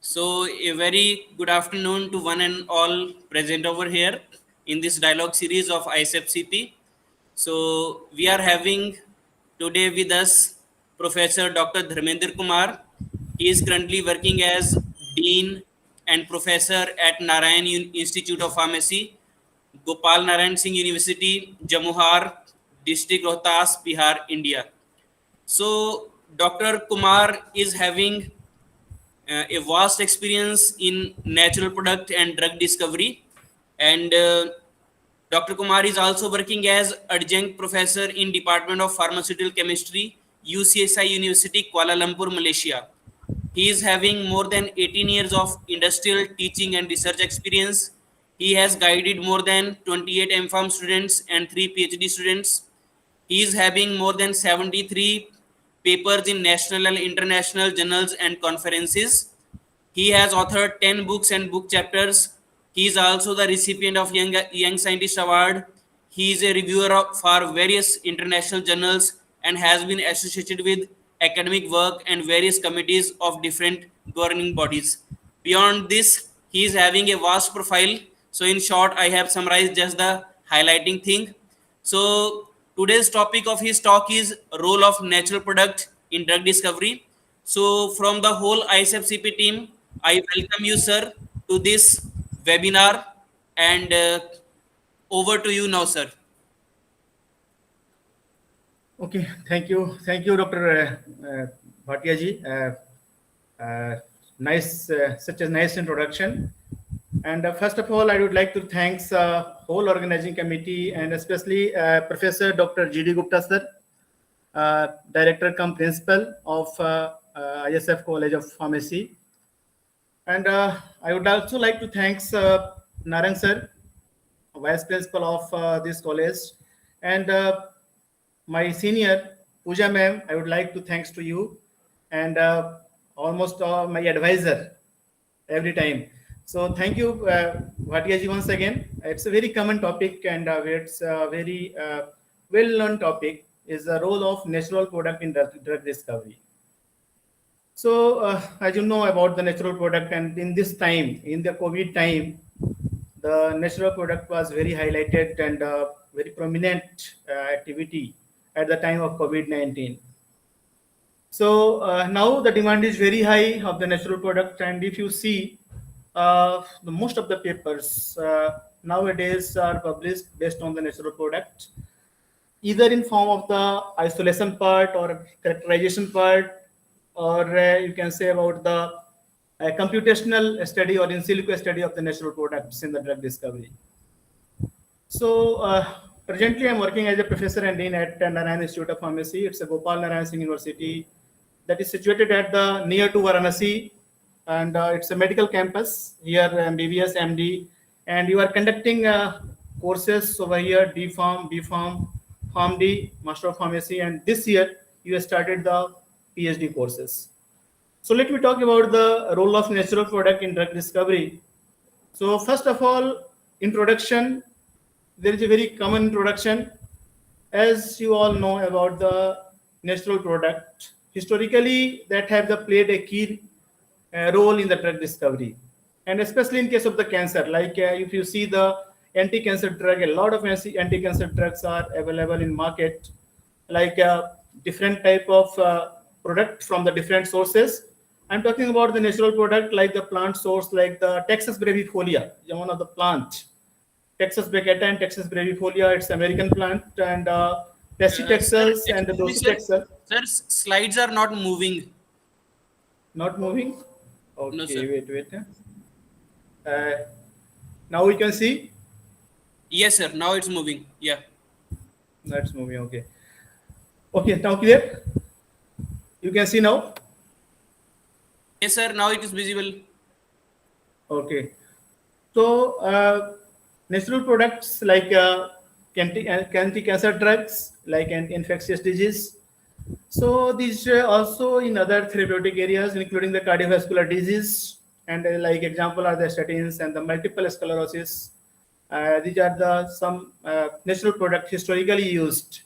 So, a very good afternoon to one and all present over here in this dialogue series of ISFCP. So, we are having today with us Professor Dr. Dharmendra Kumar. He is currently working as Dean and Professor at Narayan Institute of Pharmacy, Gopal Narayan Singh University, Jamuhar, District Rohtas, Bihar, India. So, Dr. Kumar is having a vast experience in natural product and drug discovery, and Dr. Kumar is also working as adjunct professor in Department of Pharmaceutical Chemistry, UCSI University, Kuala Lumpur, Malaysia. He is having more than 18 years of industrial teaching and research experience. He has guided more than 28 MPharm students and 3 PhD students. He is having more than 73 papers in national and international journals and conferences. He has authored 10 books and book chapters. He is also the recipient of Young Scientist Award. He is a reviewer for various international journals and has been associated with academic work and various committees of different governing bodies. Beyond this, he is having a vast profile. So, in short, I have summarized just the highlighting thing. So, today's topic of his talk is role of natural product in drug discovery. So, from the whole ISFCP team, I welcome you, sir, to this webinar, and over to you now, sir. Okay, thank you, Dr. Bhatia ji. Such a nice introduction. And first of all, I would like to thank whole organizing committee and especially Professor Dr. G.D. Gupta sir, Director cum Principal of ISF College of Pharmacy. And I would also like to thank Narayan sir, Vice Principal of this college, and my senior Pooja ma'am. I would like to thanks to you, and almost my advisor every time. So thank you, Bhatia ji, once again. It's a very common topic, and it's a very well-known topic. Is the role of natural product in drug discovery. So as you know about the natural product, and in this time, in the COVID time, the natural product was very highlighted and very prominent activity at the time of COVID-19. So now the demand is very high of the natural product, and if you see, the most of the papers nowadays are published based on the natural product, either in form of the isolation part or characterization part, or you can say about the computational study or in silico study of the natural products in the drug discovery. So presently I'm working as a professor and dean at Narayan Institute of Pharmacy. It's a Gopal Narayan Singh University that is situated at the near to Varanasi, and it's a medical campus here, MBBS, MD, and you are conducting courses over here, D Pharm, B Pharm, PharmD, Master of Pharmacy, and this year you have started the PhD courses. So let me talk about the role of natural product in drug discovery. So first of all, introduction. There is a very common introduction. As you all know about the natural product, historically that have played a key role in the drug discovery, and especially in case of the cancer. Like if you see the anti-cancer drug, a lot of anti-cancer drugs are available in market, like different type of product from the different sources. I'm talking about the natural product like the plant source, like the Texas brevifolia, one of the plant. Texas baccata and Texas brevifolia, it's American plant, and Pachytexas and the Docetexas. Sir, slides are not moving. Not moving? Okay, No, sir. wait. Now we can see? Yes, sir. Now it's moving. Yeah. That's moving, okay. Okay, now clear? You can see now? Yes, sir. Now it is visible. Okay. So, natural products like anti-cancer drugs, like infectious disease. So these also in other therapeutic areas, including the cardiovascular disease, and like example are the statins and the multiple sclerosis. These are the some natural products historically used.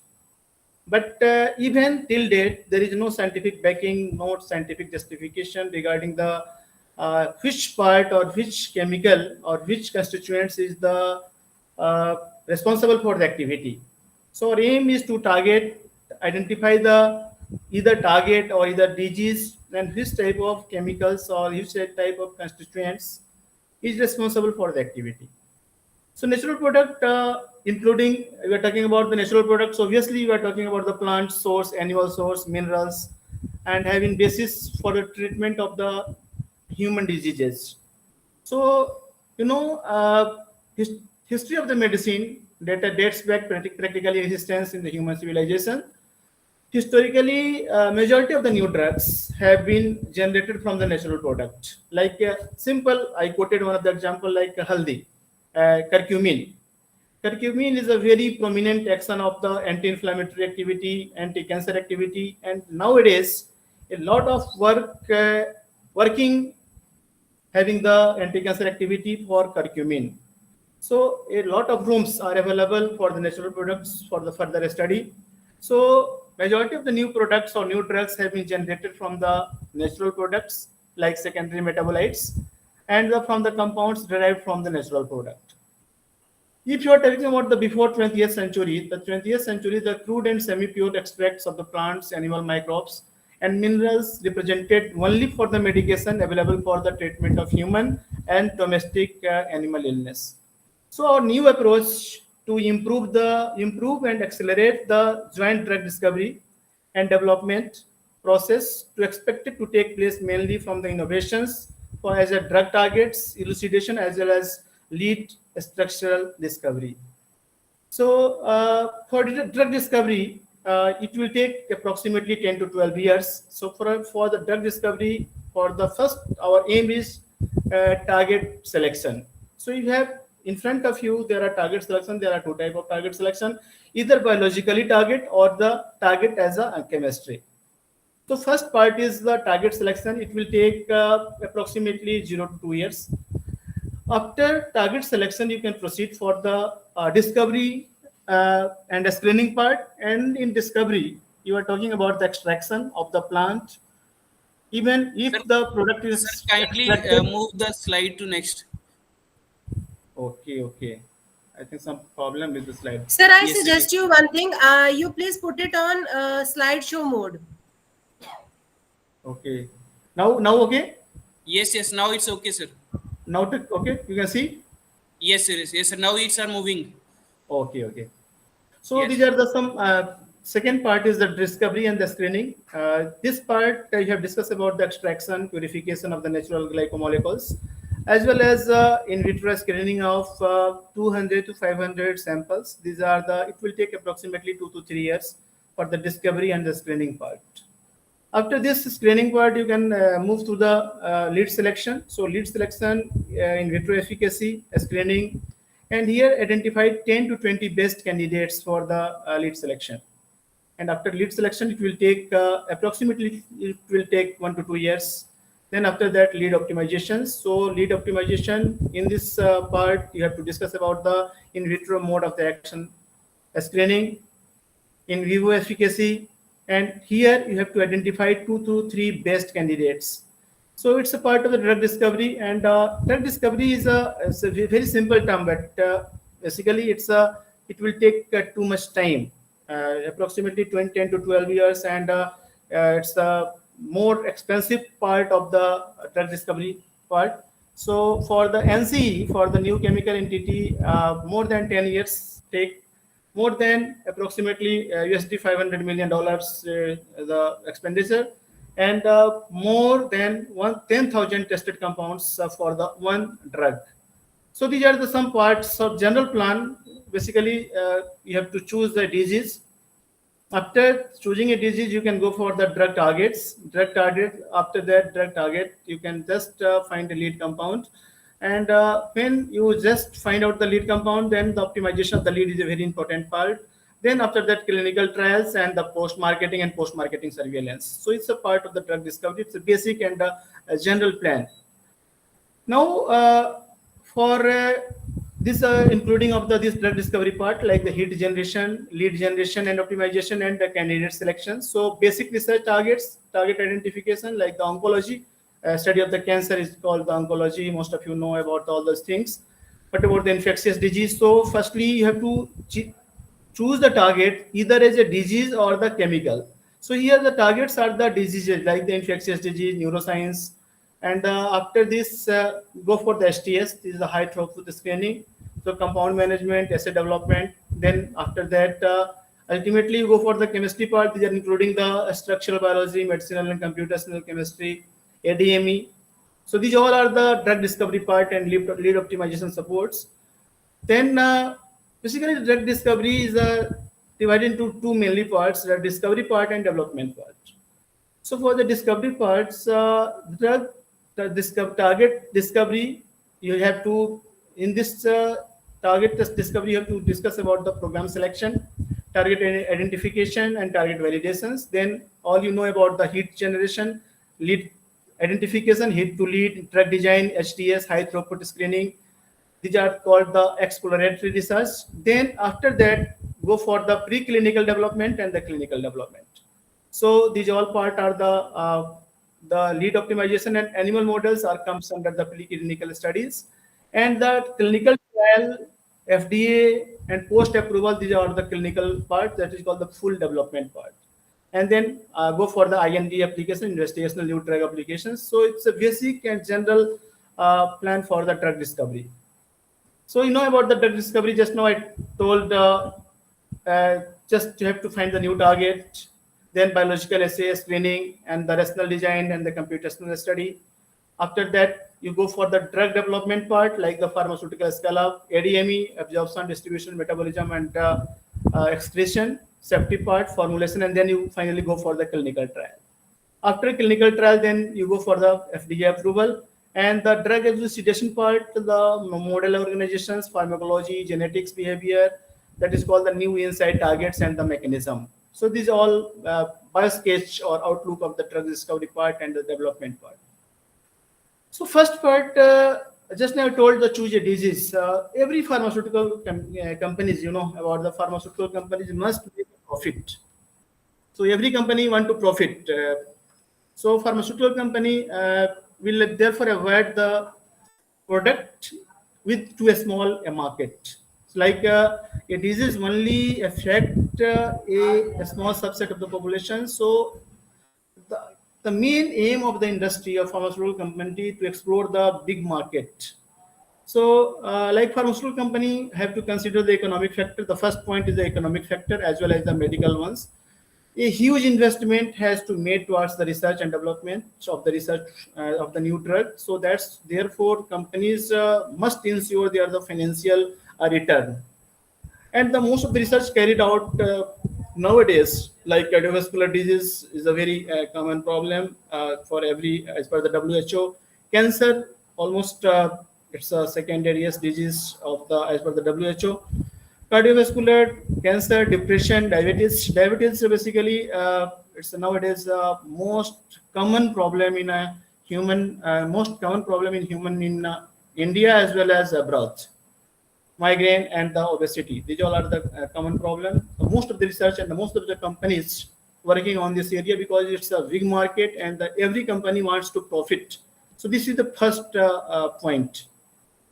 But even till date, there is no scientific backing, no scientific justification regarding the which part or which chemical or which constituents is the responsible for the activity. So our aim is to identify the either target or either disease and which type of chemicals or which type of constituents is responsible for the activity. So natural product, including we are talking about the natural products. Obviously, we are talking about the plant source, animal source, minerals, and having basis for the treatment of the human diseases. So history of the medicine data dates back practically existence in the human civilization. Historically, majority of the new drugs have been generated from the natural product. Like simple, I quoted one of the example like haldi, curcumin. Curcumin is a very prominent action of the anti-inflammatory activity, anti-cancer activity, and nowadays a lot of working having the anti-cancer activity for curcumin. So a lot of rooms are available for the natural products for the further study. So majority of the new products or new drugs have been generated from the natural products like secondary metabolites and from the compounds derived from the natural product. If you are talking about the before 20th century, the 20th century, the crude and semi-pure extracts of the plants, animal microbes, and minerals represented only for the medication available for the treatment of human and domestic animal illness. So our new approach to improve and accelerate the joint drug discovery and development process to expect it to take place mainly from the innovations for as a drug targets elucidation as well as lead structural discovery. So for drug discovery, it will take approximately 10 to 12 years. So for the drug discovery, for the first, our aim is target selection. So you have in front of you, there are target selection. There are two types of target selection, either biologically target or the target as a chemistry. So first part is the target selection. It will take approximately 0 to 2 years. After target selection, you can proceed for the discovery and the screening part. And in discovery, you are talking about the extraction of the plant. Even if Sir, the product sir, is kindly extracted. move the slide to next. Okay. I think some problem with the slide. Sir, I Yes, sir. suggest you one thing. You please put it on slideshow mode. Okay. Now okay. Yes. Now it's okay, sir. Now okay. You can see. Yes, sir. Yes, sir. Now it's are moving. Okay. So Yes. these are the some second part is the discovery and the screening. This part you have discussed about the extraction, purification of the natural glycomolecules, as well as in vitro screening of 200 to 500 samples. These are the. It will take approximately 2 to 3 years for the discovery and the screening part. After this screening part, you can move to the lead selection. So lead selection in vitro efficacy screening, and here identified 10 to 20 best candidates for the lead selection. And after lead selection, it will take approximately 1 to 2 years. Then after that, lead optimization. So lead optimization in this part, you have to discuss about the in vitro mode of the action screening, in vivo efficacy, and here you have to identify 2 to 3 best candidates. So it's a part of the drug discovery, and drug discovery is a very simple term, but basically it will take too much time, approximately 10 to 12 years, and it's a more expensive part of the drug discovery part. So for the NCE, for the new chemical entity, more than 10 years take, more than approximately USD $500 million the expenditure, and more than 10,000 tested compounds for the one drug. So these are the some parts of general plan. Basically, you have to choose the disease. After choosing a disease, you can go for the drug targets. After that drug target, you can just find a lead compound. And when you just find out the lead compound, then the optimization of the lead is a very important part. Then after that, clinical trials and the post-marketing and post-marketing surveillance. So it's a part of the drug discovery. It's a basic and a general plan. Now, for this including of this drug discovery part, like the lead generation, and optimization, and the candidate selection. So basic research targets, target identification, like the oncology, study of the cancer is called the oncology. Most of you know about all those things. But about the infectious disease, so firstly you have to choose the target either as a disease or the chemical. So here the targets are the diseases like the infectious disease, neuroscience, and after this go for the STS. This is the high throughput screening. So compound management, assay development. Then after that, ultimately you go for the chemistry part. These are including the structural biology, medicinal and computational chemistry, ADME. So these all are the drug discovery part and lead optimization supports. Then basically drug discovery is divided into two mainly parts: the discovery part and development part. So for the discovery parts, target discovery, you have to, in this target discovery, you have to discuss about the program selection, target identification, and target validations. Then all you know about the hit generation, lead identification, hit to lead, drug design, HTS, high throughput screening. These are called the exploratory research. Then after that, go for the preclinical development and the clinical development. So these all part are the lead optimization and animal models are comes under the preclinical studies, and the clinical trial, FDA and post approval. These are the clinical part that is called the full development part. And then go for the IND application, investigational new drug applications. So it's a basic and general plan for the drug discovery. So you know about the drug discovery. Just now I told just you have to find the new target, then biological assay screening and the rational design and the computational study. After that, you go for the drug development part like the pharmaceutical scale-up, ADME, absorption, distribution, metabolism, and excretion, safety part, formulation, and then you finally go for the clinical trial. After clinical trial, then you go for the FDA approval. And the drug elucidation part, the model organizations, pharmacology, genetics, behavior, that is called the new insight targets and the mechanism. So these all biosketch or outlook of the drug discovery part and the development part. So first part, just now I told the choose a disease. Every pharmaceutical companies, you know about the pharmaceutical companies must make a profit. So every company want to profit. So pharmaceutical company will therefore avoid the product with too small a market. So like a disease only affect a small subset of the population. So the main aim of the industry of pharmaceutical company to explore the big market. So like pharmaceutical company have to consider the economic factor. The first point is the economic factor as well as the medical ones. A huge investment has to be made towards the research and development of the research of the new drug. So that's therefore companies must ensure they are the financial return. And the most of the research carried out nowadays, like cardiovascular disease, is a very common problem for every, as per the WHO. Cancer, almost it's a secondary disease of the, as per the WHO. Cardiovascular, cancer, depression, diabetes. Diabetes basically it's nowadays most common problem in a human, most common problem in human in India as well as abroad. Migraine and the obesity. These all are the common problem. Most of the research and most of the companies working on this area because it's a big market and every company wants to profit. So this is the first point.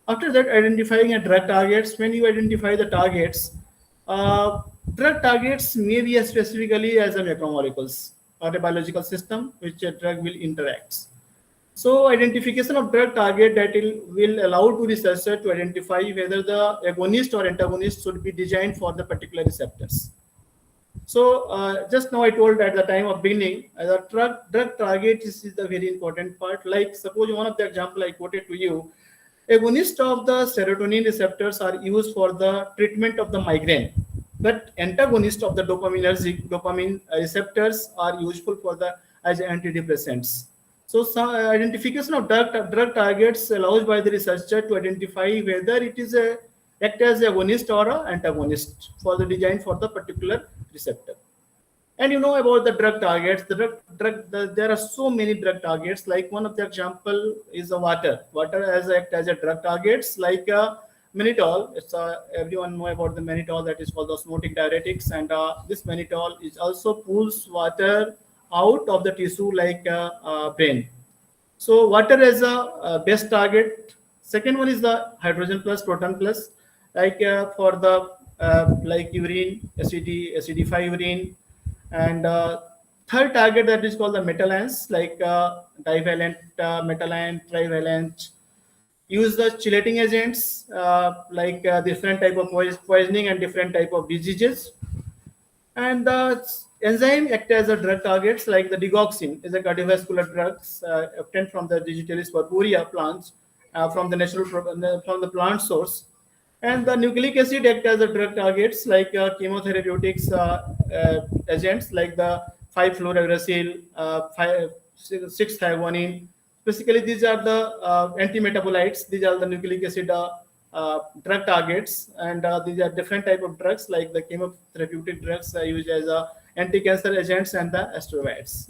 After that, identifying a drug targets. When you identify the targets, drug targets may be specifically as a macromolecules or a biological system which a drug will interact. So identification of drug target that will allow to researcher to identify whether the agonist or antagonist should be designed for the particular receptors. So just now I told at the time of beginning, the drug target is the very important part. Like suppose one of the example I quoted to you, agonists of the serotonin receptors are used for the treatment of the migraine, but antagonists of the dopamine receptors are useful for the as antidepressants. So identification of drug targets allows by the researcher to identify whether it is a act as agonist or a antagonist for the design for the particular receptor. And you know about the drug targets. There are so many drug targets. Like one of the example is the water. Water act as a drug targets like mannitol. It's everyone know about the mannitol that is called the osmotic diuretics, and this mannitol is also pulls water out of the tissue like brain. So water as a best target. Second one is the hydrogen plus, proton plus, like for the like urine, acidified urine, and third target that is called the metal ions, like divalent, metal ion, trivalent. Use the chelating agents like different type of poisoning and different type of diseases. And the enzyme act as a drug targets, like the digoxin is a cardiovascular drugs obtained from the Digitalis purpurea plants from the from the plant source. And the nucleic acid act as a drug targets, like chemotherapeutics agents, like the 5-fluorouracil, 6-thioguanine. Basically, these are the antimetabolites. These are the nucleic acid drug targets, and these are different type of drugs, like the chemotherapeutic drugs used as anti-cancer agents and the steroids.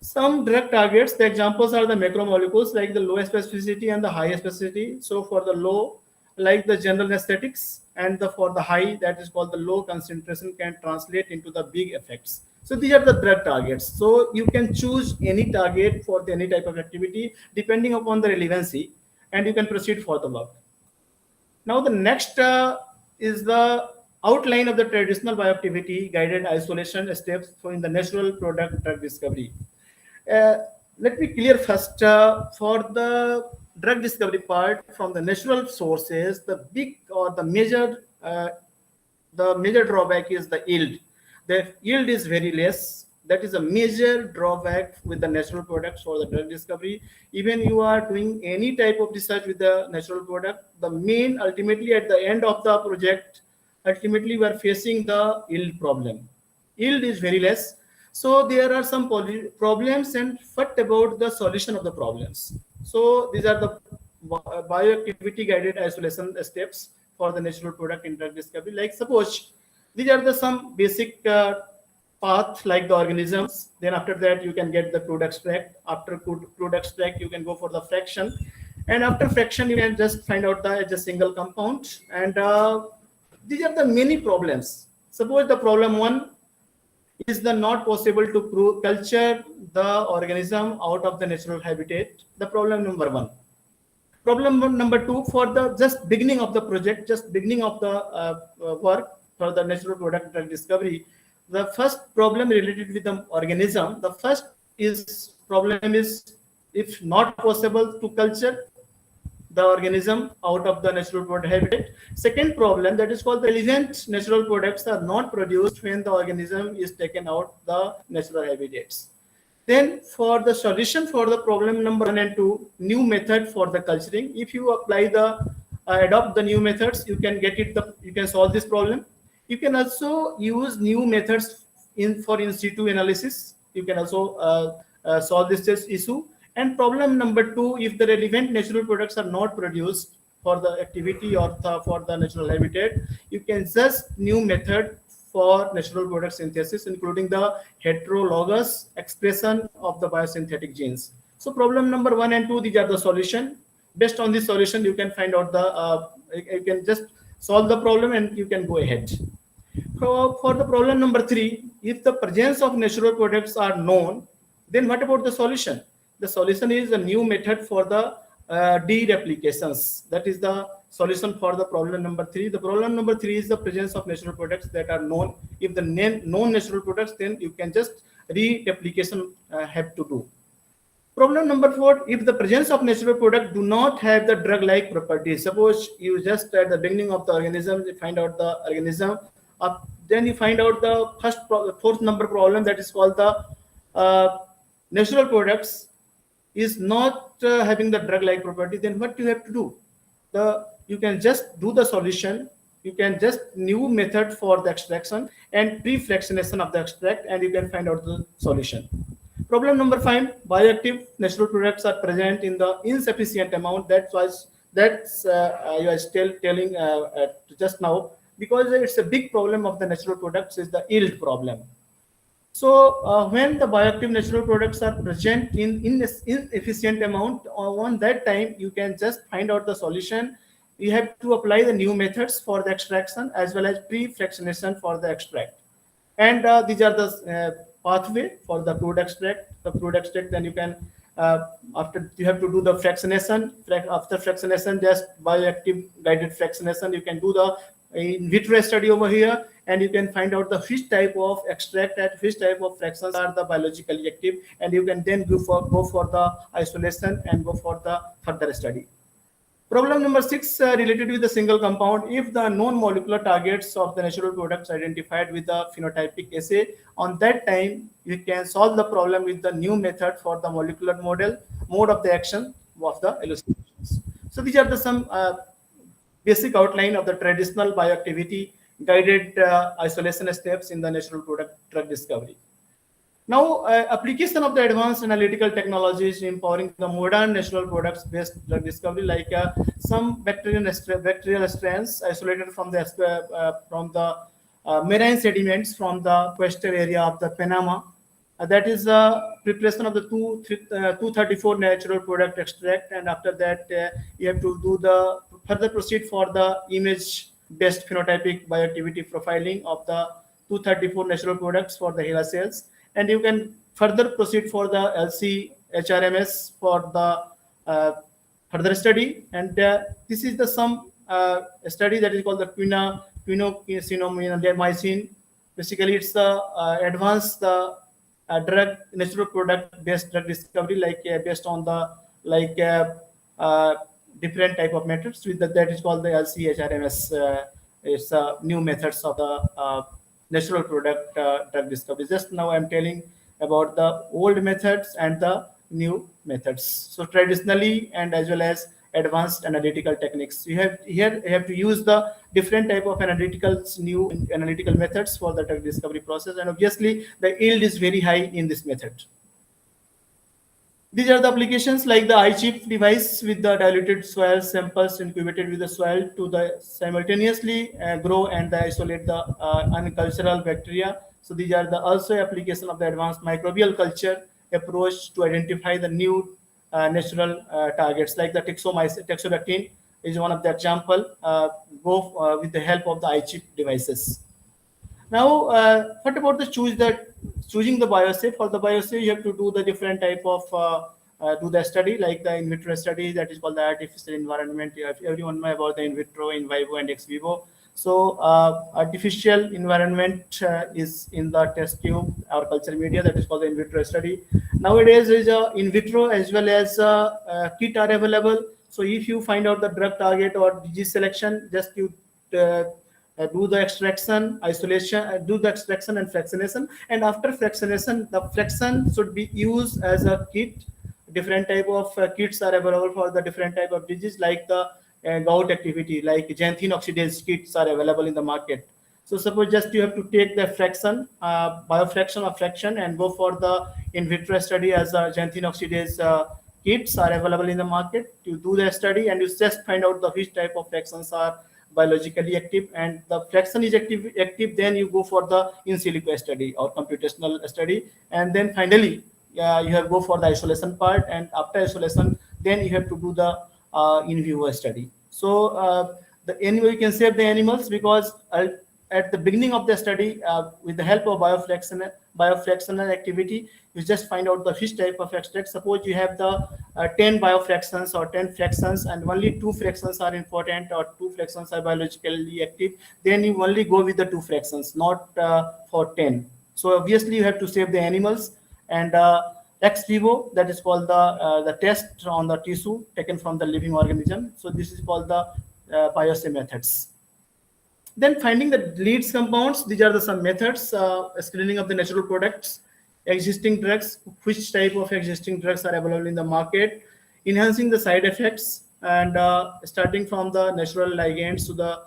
Some drug targets, the examples are the macromolecules, like the low specificity and the high specificity. So for the low, like the general anesthetics, and for the high, that is called the low concentration, can translate into the big effects. So these are the drug targets. So you can choose any target for any type of activity depending upon the relevancy, and you can proceed for the work. Now the next is the outline of the traditional bioactivity guided isolation steps for in the natural product drug discovery. Uh, Let me clear first for the drug discovery part from the natural sources. The big or the major drawback is the yield. The yield is very less. That is a major drawback with the natural products for the drug discovery. Even you are doing any type of research with the natural product, the main ultimately at the end of the project, ultimately we are facing the yield problem. Yield is very less. So there are some problems, and what about the solution of the problems? So these are the bioactivity guided isolation steps for the natural product in drug discovery. Like suppose these are the some basic path, like the organisms. Then after that you can get the crude extract. After crude extract you can go for the fraction, and after fraction you can just find out the single compound. And these are the many problems. Suppose the problem one is the not possible to culture the organism out of the natural habitat. The problem number one. Problem number two, for the just beginning of the project, just beginning of the work for the natural product drug discovery, the first problem related with the organism, the first is problem is if not possible to culture the organism out of the natural product habitat. Second problem, that is called the relevant natural products are not produced when the organism is taken out the natural habitats. Then for the solution for the problem number 1 and 2, new method for the culturing. If you apply the adopt the new methods, you can get it. You can solve this problem. You can also use new methods for in situ analysis. You can also solve this issue. And problem number 2, if the relevant natural products are not produced for the activity or for the natural habitat, you can just new method for natural product synthesis, including the heterologous expression of the biosynthetic genes. So problem number 1 and 2, these are the solution. Based on this solution, you can find out the, you can just solve the problem and you can go ahead. For the problem number 3, if the presence of natural products are known, then what about the solution? The solution is a new method for the de-replications. That is the solution for the problem number 3. The problem number 3 is the presence of natural products that are known. If the known natural products, then you can just re-replication have to do. Problem number 4, if the presence of natural product do not have the drug-like properties. Suppose you just at the beginning of the organism, you find out the organism, then you find out the fourth number problem, that is called the natural products is not having the drug-like property. Then what you have to do? You can just do the solution. You can just new method for the extraction and pre-fractionation of the extract, and you can find out the solution. Problem number 5, bioactive natural products are present in the insufficient amount. That's you are still telling just now, because it's a big problem of the natural products is the yield problem. So when the bioactive natural products are present in inefficient amount, on that time you can just find out the solution. You have to apply the new methods for the extraction as well as pre-fractionation for the extract. And these are the pathway for the crude extract. The crude extract, then you can After you have to do the fractionation. After fractionation, just bioactive guided fractionation, you can do the in vitro study over here, and you can find out the which type of extract and which type of fractions are the biologically active, and you can then go for the isolation and go for the further study. Problem number 6 related with the single compound. If the known molecular targets of the natural products identified with the phenotypic assay, on that time you can solve the problem with the new method for the molecular mode of the action of the hallucinations. So these are the some basic outline of the traditional bioactivity guided isolation steps in the natural product drug discovery. Now, application of the advanced analytical technologies empowering the modern natural products based drug discovery, like some bacterial strains isolated from the marine sediments from the coastal area of the Panama. That is preparation of the 234 natural product extract, and after that you have to do the further proceed for the image based phenotypic bioactivity profiling of the 234 natural products for the HeLa cells, and you can further proceed for the LC-HRMS for the further study. And this is the some study that is called the quinosinomycin. Basically, it's the advanced drug natural product based drug discovery, like based on the different type of methods. With that is called the LC-HRMS. It's new methods of the natural product drug discovery. Just now I'm telling about the old methods and the new methods. So traditionally and as well as advanced analytical techniques. You have to use the different type of new analytical methods for the drug discovery process, and obviously the yield is very high in this method. These are the applications like the iChip device with the diluted soil samples incubated with the soil to the simultaneously grow and isolate the uncultural bacteria. So these are the also application of the advanced microbial culture approach to identify the new natural targets, like the teixobactin is one of the example. Go with the help of the iChip devices. Now, what about choosing the bioassay? For the bioassay, you have to do the different type of do the study, like the in vitro study, that is called the artificial environment. Everyone know about the in vitro, in vivo, and ex vivo. So artificial environment is in the test tube or culture media, that is called the in vitro study. Nowadays, is in vitro as well as kit are available. So if you find out the drug target or disease selection, just you do the extraction, isolation, do the extraction and fractionation. And after fractionation, the fraction should be used as a kit. Different type of kits are available for the different type of disease, like the gout activity, like xanthine oxidase kits are available in the market. So suppose just you have to take the fraction, biofraction or fraction, and go for the in vitro study as a xanthine oxidase kits are available in the market. You do the study and you just find out the which type of fractions are biologically active, and the fraction is active, then you go for the in silico study or computational study, and then finally you have go for the isolation part, and after isolation then you have to do the in vivo study. So you can save the animals, because at the beginning of the study, with the help of biofractional activity, you just find out the which type of extract. Suppose you have the 10 biofractions or 10 fractions, and only 2 fractions are important or 2 fractions are biologically active, then you only go with the 2 fractions, not for 10. So obviously you have to save the animals. And ex vivo, that is called the test on the tissue taken from the living organism. So this is called the bioassay methods. Then finding the leads compounds. These are the some methods. Screening of the natural products, existing drugs, which type of existing drugs are available in the market, enhancing the side effects, and starting from the natural ligands to the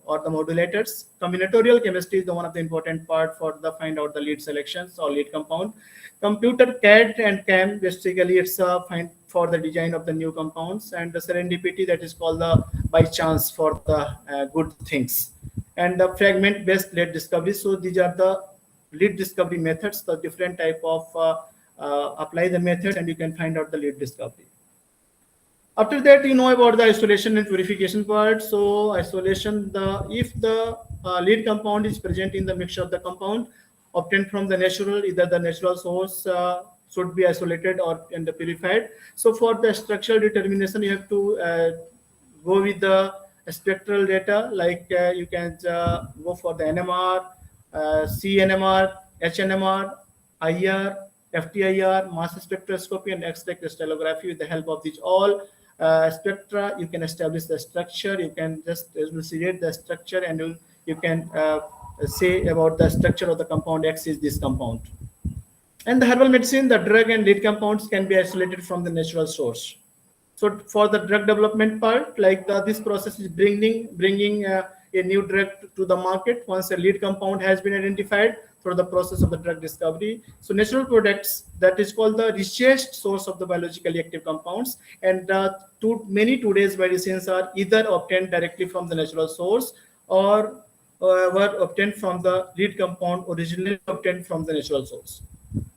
or the modulators. Combinatorial chemistry is the one of the important part for the find out the lead selections or lead compound. Computer CAD and CAM, basically it's find for the design of the new compounds, and the serendipity, that is called the by chance for the good things, and the fragment based lead discovery. So these are the lead discovery methods, the different type of apply the method and you can find out the lead discovery. After that, you know about the isolation and purification part. So isolation, if the lead compound is present in the mixture of the compound obtained from the natural, either the natural source should be isolated or and purified. So for the structural determination, you have to go with the spectral data, like you can go for the NMR, CNMR, HNMR, IR, FTIR, mass spectroscopy, and X-ray crystallography. With the help of these all spectra, you can establish the structure. You can just elucidate the structure, and you can say about the structure of the compound X is this compound. And the herbal medicine, the drug and lead compounds can be isolated from the natural source. So for the drug development part, like this process is bringing a new drug to the market once a lead compound has been identified through the process of the drug discovery. So natural products, that is called the richest source of the biologically active compounds, and many today's medicines are either obtained directly from the natural source or were obtained from the lead compound originally obtained from the natural source.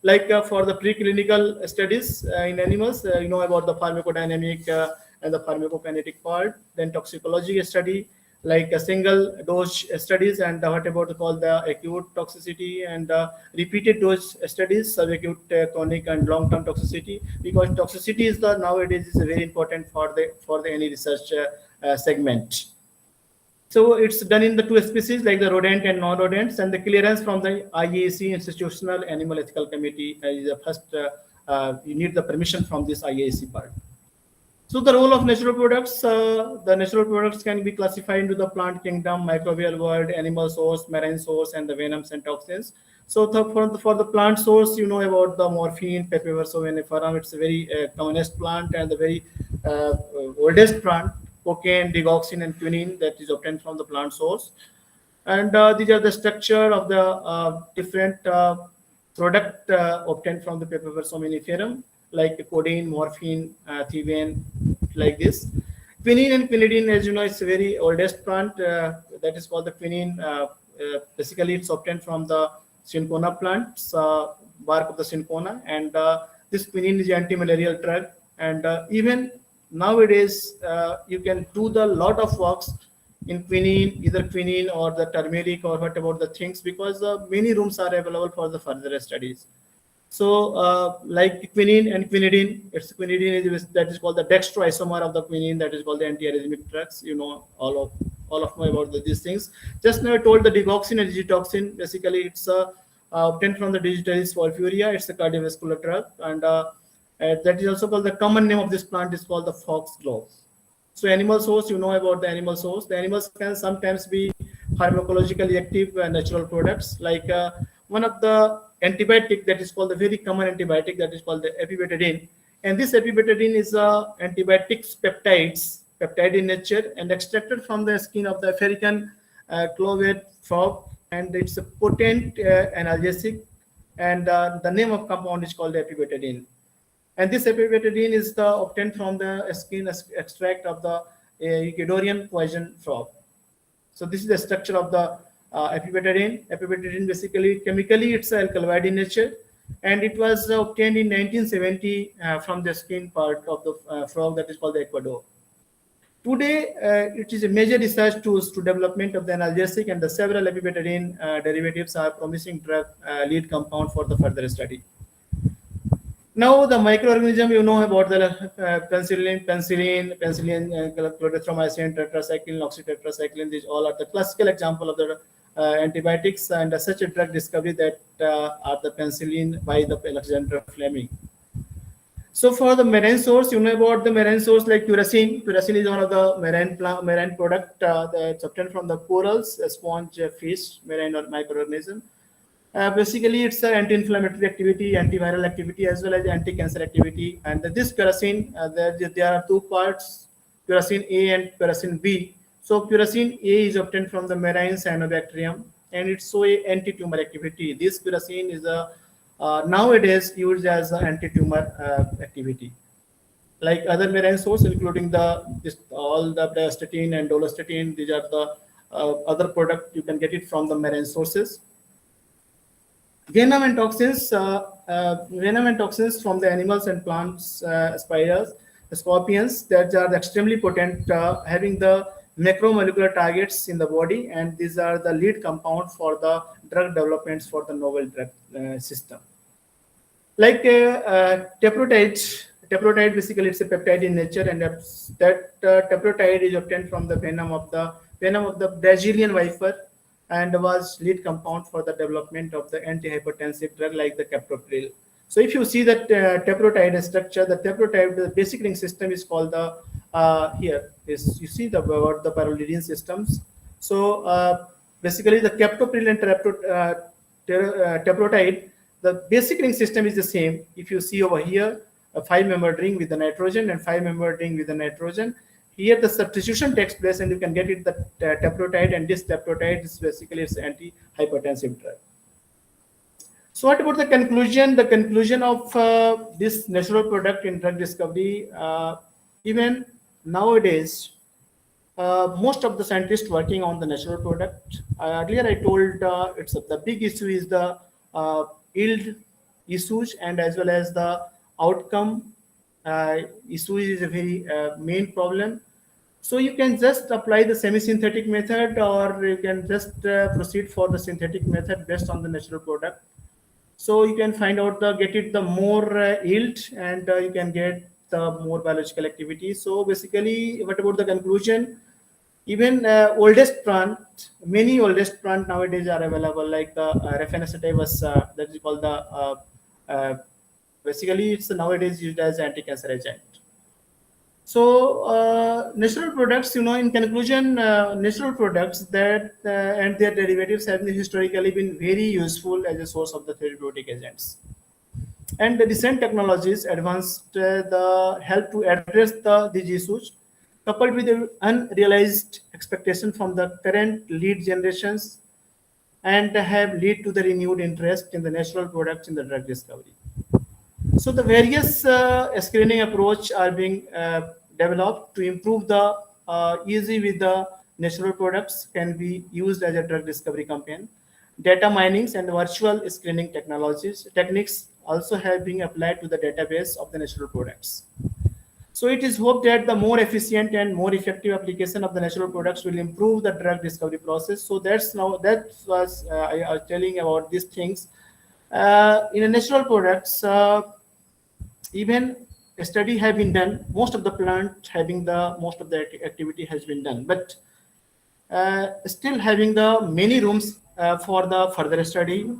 Like for the preclinical studies in animals, you know about the pharmacodynamic and the pharmacokinetic part, then toxicology study, like a single dose studies, and what about called the acute toxicity and repeated dose studies, subacute, chronic, and long-term toxicity, because toxicity is the nowadays is very important for the any research segment. So it's done in the two species, like the rodent and non-rodents, and the clearance from the IAC, Institutional Animal Ethical Committee, is the first. You need the permission from this IAC part. So the role of natural products, the natural products can be classified into the plant kingdom, microbial world, animal source, marine source, and the venoms and toxins. So for the plant source, you know about the morphine, Papaver somniferum. It's a very commonest plant and the very oldest plant. Cocaine, digoxin, and quinine that is obtained from the plant source. And these are the structure of the different product obtained from the Papaver somniferum, like codeine, morphine, thevenin, like this. Quinine and quinidine, as you know, it's a very oldest plant that is called the quinine. Basically, it's obtained from the cinchona plants, bark of the cinchona, and this quinine is an anti-malarial drug. And even nowadays, you can do the lot of works in quinine, either quinine or the turmeric or what about the things, because many rooms are available for the further studies. So like quinine and quinidine, it's quinidine is that is called the dextroisomer of the quinine, that is called the antiarrhythmic drugs. You know all of know about these things. Just now I told the digoxin and digitoxin. Basically, it's obtained from the Digitalis sulfurea. It's a cardiovascular drug, and that is also called, the common name of this plant is called the foxglove. So animal source, you know about the animal source. The animals can sometimes be pharmacologically active natural products, like one of the antibiotic that is called the very common antibiotic that is called the epibetadine. And this epibetadine is antibiotics peptide in nature, and extracted from the skin of the African clovet frog, and it's a potent analgesic, and the name of compound is called epibetadine. And this epibetadine is obtained from the skin extract of the Ecuadorian poison frog. So this is the structure of the epibetadine. Epibetadine basically chemically it's alkaloid in nature, and it was obtained in 1970 from the skin part of the frog that is called the Ecuador. Today, it is a major research tools to development of the analgesic, and the several epibetadine derivatives are promising drug lead compound for the further study. Now, the microorganism, you know about the penicillin, chlorothromycin, tetracycline, oxytetracycline. These all are the classical example of the antibiotics, and such a drug discovery that are the penicillin by the Alexander Fleming. So for the marine source, you know about the marine source like curacin. Curacin is one of the marine product that's obtained from the corals, sponge, fish, marine or microorganism. Basically, it's an anti-inflammatory activity, antiviral activity, as well as anti-cancer activity. And this curacin, there are two parts, curacin A and curacin B. So curacin A is obtained from the marine cyanobacterium, and it's so a anti-tumor activity. This curacin is nowadays used as an anti-tumor activity. Like other marine sources, including all the preastatine and dolostatin, these are the other product you can get it from the marine sources. Venom and toxins from the animals and plants, spiders, scorpions, that are extremely potent, having the macromolecular targets in the body, and these are the lead compound for the drug developments for the novel drug system. Like teprotide basically it's a peptide in nature, and that teprotide is obtained from the venom of the Brazilian viper, and was lead compound for the development of the antihypertensive drug like the captopril. So if you see that teprotide structure, the teprotide, the basic ring system is called the here is you see the pyrrolidine systems. So basically the captopril and teprotide, the basic ring system is the same. If you see over here, a 5-membered ring with the nitrogen and 5-membered ring with the nitrogen. Here the substitution takes place, and you can get it the teprotide, and this teprotide is basically its anti-hypertensive drug. So what about the conclusion? The conclusion of this natural product in drug discovery, even nowadays, most of the scientists working on the natural product. Earlier I told it's the big issue is the yield issues, and as well as the outcome issue is a very main problem. So you can just apply the semi-synthetic method, or you can just proceed for the synthetic method based on the natural product. So you can find out get it the more yield, and you can get the more biological activity. So basically, what about the conclusion? Even oldest plant, many oldest plant nowadays are available, like the Rafinacete was that is called the basically it's nowadays used as anti-cancer agent. So natural products, in conclusion, natural products that and their derivatives have historically been very useful as a source of the therapeutic agents. And the recent technologies advanced the help to address these issues, coupled with the unrealized expectation from the current lead generations, and have led to the renewed interest in the natural products in the drug discovery. So the various screening approach are being developed to improve the easy with the natural products can be used as a drug discovery campaign. Data minings and virtual screening techniques also have been applied to the database of the natural products. So it is hoped that the more efficient and more effective application of the natural products will improve the drug discovery process. So that was I was telling about these things. In the natural products, even a study have been done. Most of the plant having the most of the activity has been done, but still having the many rooms for the further study,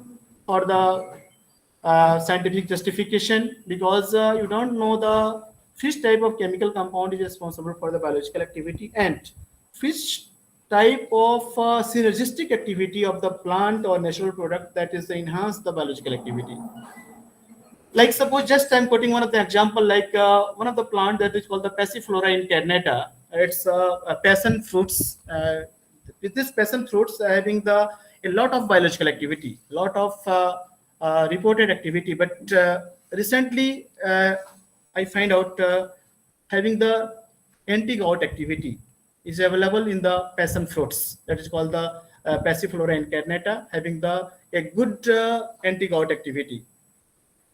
for the scientific justification, because you don't know the which type of chemical compound is responsible for the biological activity, and which type of synergistic activity of the plant or natural product that is enhance the biological activity. Like suppose just I'm putting one of the example, like one of the plant that is called the passiflora incarnata. It's a passion fruits. With this passion fruits having a lot of biological activity, a lot of reported activity. But recently I find out having the anti-gout activity is available in the passion fruits. That is called the passiflora incarnata, having a good anti-gout activity.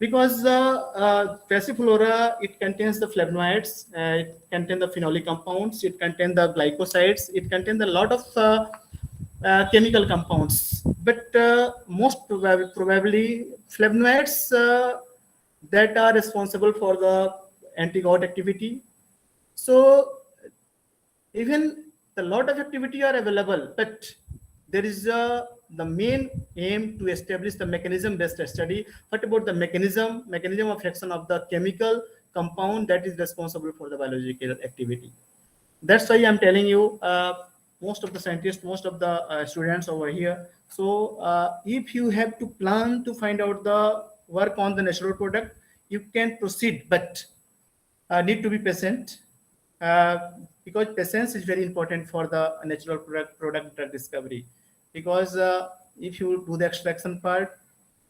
Because passiflora, it contains the flavonoids, it contains the phenolic compounds, it contains the glycosides, it contains a lot of chemical compounds. But most probably flavonoids that are responsible for the anti-gout activity. So even the lot of activity are available, but there is the main aim to establish the mechanism-based study. What about the mechanism of action of the chemical compound that is responsible for the biological activity? That's why I'm telling you, most of the scientists, most of the students over here. So if you have to plan to find out the work on the natural product, you can proceed, but need to be patient. Because patience is very important for the natural product drug discovery. Because if you do the extraction part,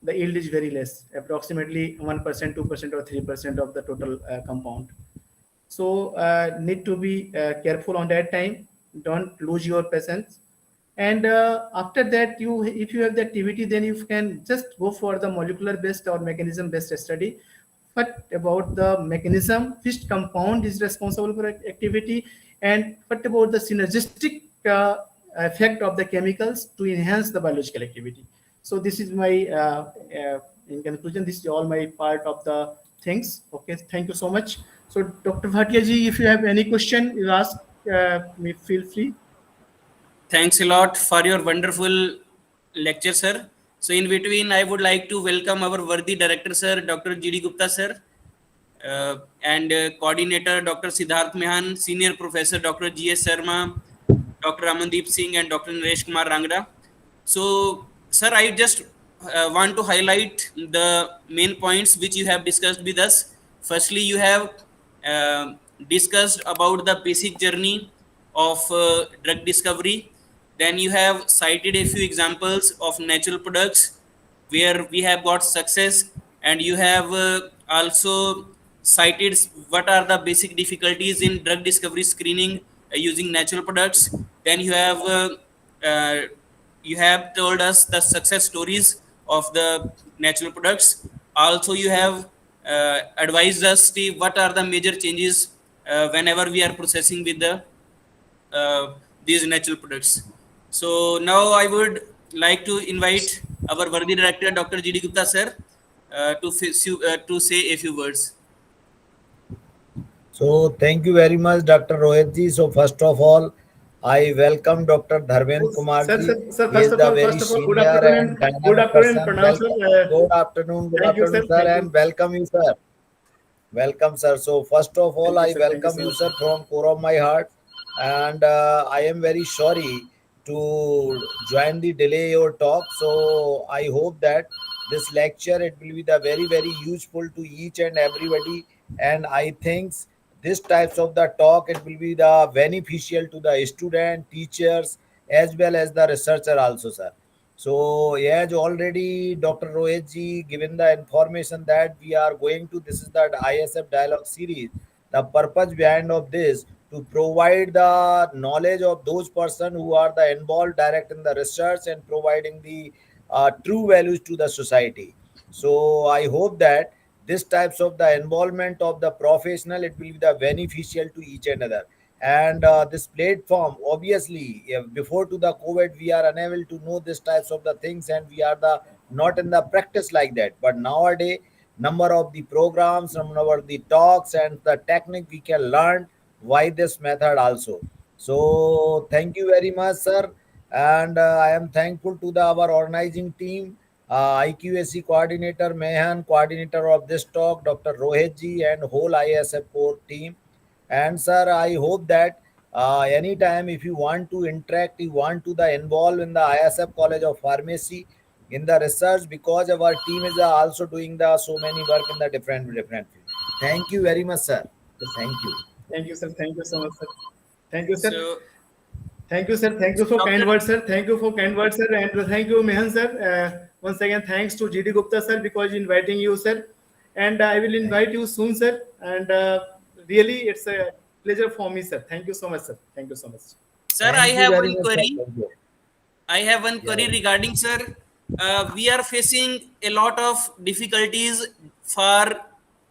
the yield is very less, approximately 1%, 2%, or 3% of the total compound. So need to be careful on that time. Don't lose your patience. And after that, if you have the activity, then you can just go for the molecular based or mechanism based study. What about the mechanism, which compound is responsible for activity, and what about the synergistic effect of the chemicals to enhance the biological activity? So this is my in conclusion, this is all my part of the things. Okay, thank you so much. So, Dr. Bhatia ji, if you have any question, you ask me. Feel free. Thanks a lot for your wonderful lecture, sir. So, in between, I would like to welcome our worthy director, sir, Dr. G.D. Gupta, sir, and coordinator, Dr. Siddharth Mehan, senior professor, Dr. G.S. Sharma, Dr. Amandeep Singh, and Dr. Naresh Kumar Rangda. So, sir, I just want to highlight the main points which you have discussed with us. Firstly, you have uh, discussed about the basic journey of drug discovery. Then you have cited a few examples of natural products where we have got success, and you have also cited what are the basic difficulties in drug discovery screening using natural products. Then uh, you have told us the success stories of the natural products. Also, you have advised us what are the major changes whenever we are processing with these natural products. So now I would like to invite our worthy director, Dr. G.D. Gupta, sir, to say a few words. So thank you very much, Dr. Rohit ji. So first of all, I welcome Dr. Dharmendra Kumar Sir, ji. sir, He is the very first of all, senior and good dynamic afternoon, person. Pranam, Welcome. sir. Good Thank you, afternoon, sir. sir, Thank and you. welcome you, sir. Welcome, sir. So first of all, Thank you, I sir. Thank you welcome so you, much, sir, sir. from core of my heart, and I am very sorry to join the delay your talk. So I hope that this lecture it will be the very useful to each and everybody, and I think this types of the talk it will be the beneficial to the student, teachers, as well as the researcher also, sir. So, as already Dr. Rohit ji given the information that we are going to, this is the ISF dialogue series. The purpose behind of this to provide the knowledge of those person who are the involved direct in the research and providing the true values to the society. So, I hope that this types of the involvement of the professional it will be the beneficial to each another, and this platform obviously before to the covid we are unable to know these types of the things, and we are the not in the practice like that, but nowadays number of the programs, number of the talks and the technique we can learn why this method also. So thank you very much, sir, and I am thankful to the our organizing team, IQAC coordinator Mehan, coordinator of this talk, Dr. Rohit ji, and whole ISF core team. And sir, I hope that anytime if you want to interact, you want to the involve in the ISF College of Pharmacy in the research, because our team is also doing the so many work in the different field. Thank you very much, sir. Thank you. Thank you, sir. Thank you so much, sir. Thank you, sir. So, Thank you, sir. Thank you so for kind Dr. words, sir. Thank you for kind words, sir. And thank you, Mehan, sir. Once again, thanks to GD Gupta, sir, because inviting you, sir. And I will invite you soon, sir. And really, it's a pleasure for me, sir. Thank you so much, sir. Thank you so much. Sir, I Thank you have very one much, sir. query. Thank you. I have one Yeah. query regarding, sir. We are facing a lot of difficulties for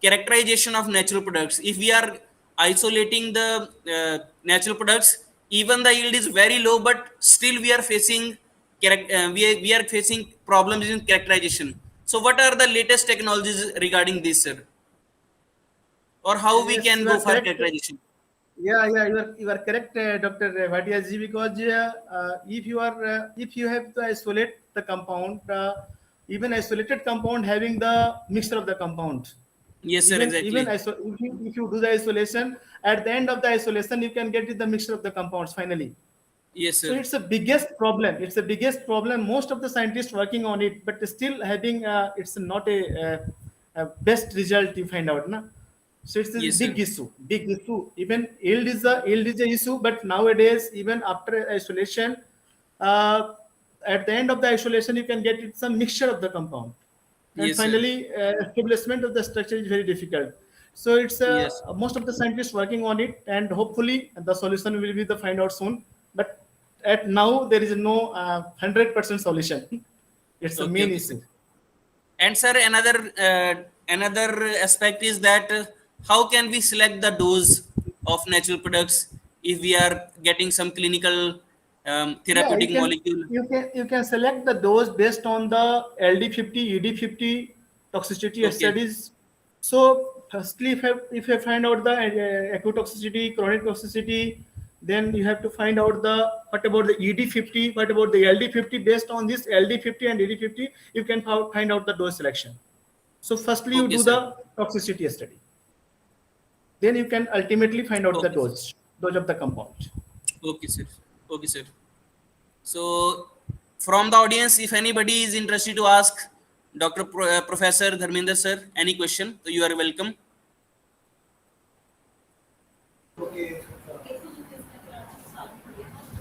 characterization of natural products. If we are isolating the natural products, even the yield is very low, but still we are facing we are facing problems in characterization. So, what are the latest technologies regarding this, sir, or how we Yes, can you go are for correct. characterization? Yeah, you are correct, Dr. Bhatia ji, because if you have to isolate the compound, even isolated compound having the mixture of the compound, Yes, sir. even Exactly. if you do the isolation, at the end of the isolation, you can get the mixture of the compounds finally. Yes, So sir. it's the biggest problem. It's the biggest problem. Most of the scientists working on it, but still having it's not a best result you find out, na? So it's a Yes, sir. big issue. Big issue. Even yield is a issue. But nowadays, even after isolation, uh, at the end of the isolation, you can get it some mixture of the compound, and Yes, sir. finally establishment of the structure is very difficult. So it's Yes. most of the scientists working on it, and hopefully the solution will be the find out soon. But at now there is no 100% solution. It's the Okay. main Okay, sir. issue. And sir, another aspect is that how can we select the dose of natural products if we are getting some clinical Yeah, therapeutic molecule? you can select the dose based on the LD50, ED50 toxicity Okay. studies. So firstly, if I find out the acute toxicity, chronic toxicity, then you have to find out what about the ED50, what about the LD50. Based on this LD50 and ED50, you can find out the dose selection. So firstly, you Okay, do sir. the toxicity study. Then you can ultimately find out the Okay. dose of the compound. Okay, sir. Okay, sir. So, from the audience, if anybody is interested to ask Professor Dharmendra sir any question, so you are welcome.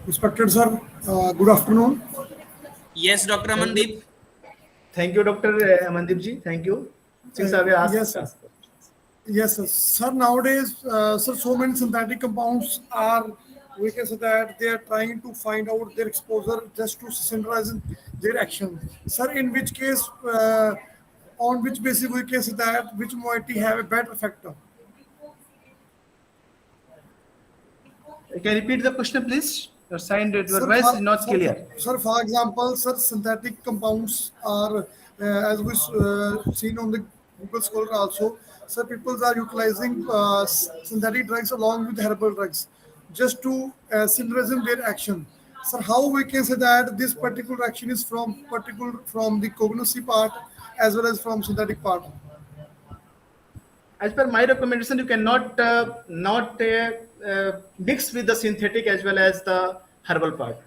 Respected sir, good afternoon. Yes, Dr. Thank Amandeep. you. Thank you, Dr. Amandeep ji. Thank you. Since I will Yes, sir. Yes, sir. Sir, nowadays, sir, so many synthetic compounds are, we can say that they are trying to find out their exposure just to synergize their action. Sir, in which case, on which basis we can say that which moiety have a better effect? Can you repeat the question, please? Your sign, your Sir, voice is not clear. sir, for example, sir, synthetic compounds are, as we seen on the Google Scholar also, sir, people are utilizing synthetic drugs along with herbal drugs just to synergize their action. Sir, how we can say that this particular action is from the cognitive part as well as from synthetic part? As per my recommendation, you cannot not mix with the synthetic as well as the herbal part,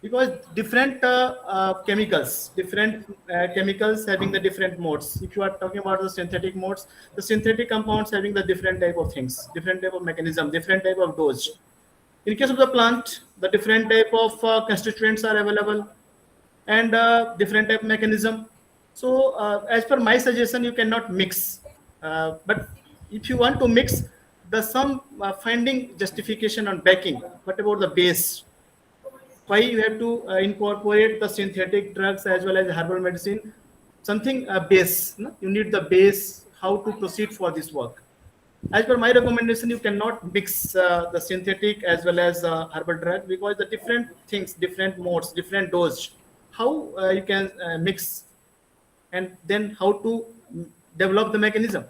because different chemicals having the different modes. If you are talking about the synthetic modes, the synthetic compounds having the different type of things, different type of mechanism, different type of dose. In case of the plant, the different type of constituents are available, and different type mechanism. So as per my suggestion, you cannot mix. But if you want to mix, the some finding justification on backing. What about the base? Why you have to incorporate the synthetic drugs as well as herbal medicine? Something base. No? You need the base. How to proceed for this work? As per my recommendation, you cannot mix the synthetic as well as herbal drug, because the different things, different modes, different dose. How you can mix, and then how to develop the mechanism.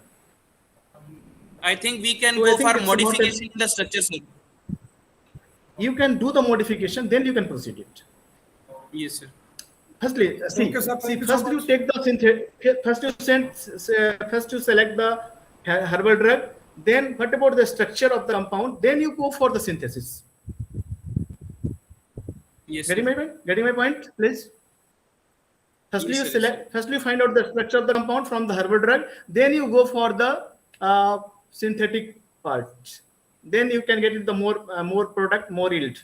I think we can So I go think for it's not modification in the structure, sir. you can do the modification, then you can proceed it. Yes, sir. Firstly, Okay, sir. Thank you so first you much. take the synthetic. First you select the herbal drug. Then what about the structure of the compound? Then you go for the synthesis. Yes, Getting sir. my point? Getting my point, please. Firstly, Yes, you sir, yes, select. Firstly, you find out the structure of the compound from the herbal drug. Then you go for the synthetic part. Then you can get it the more product, more yield.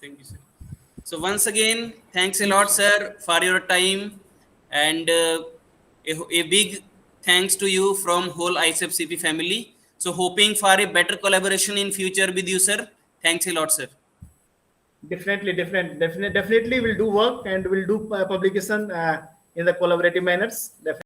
Thank you, sir. So once again, thanks a lot, sir, for your time, and a big thanks to you from whole ISFCP family. So hoping for a better collaboration in future with you, sir. Thanks a lot, sir. Definitely, we'll do work and we'll do publication in the collaborative manners. Definitely.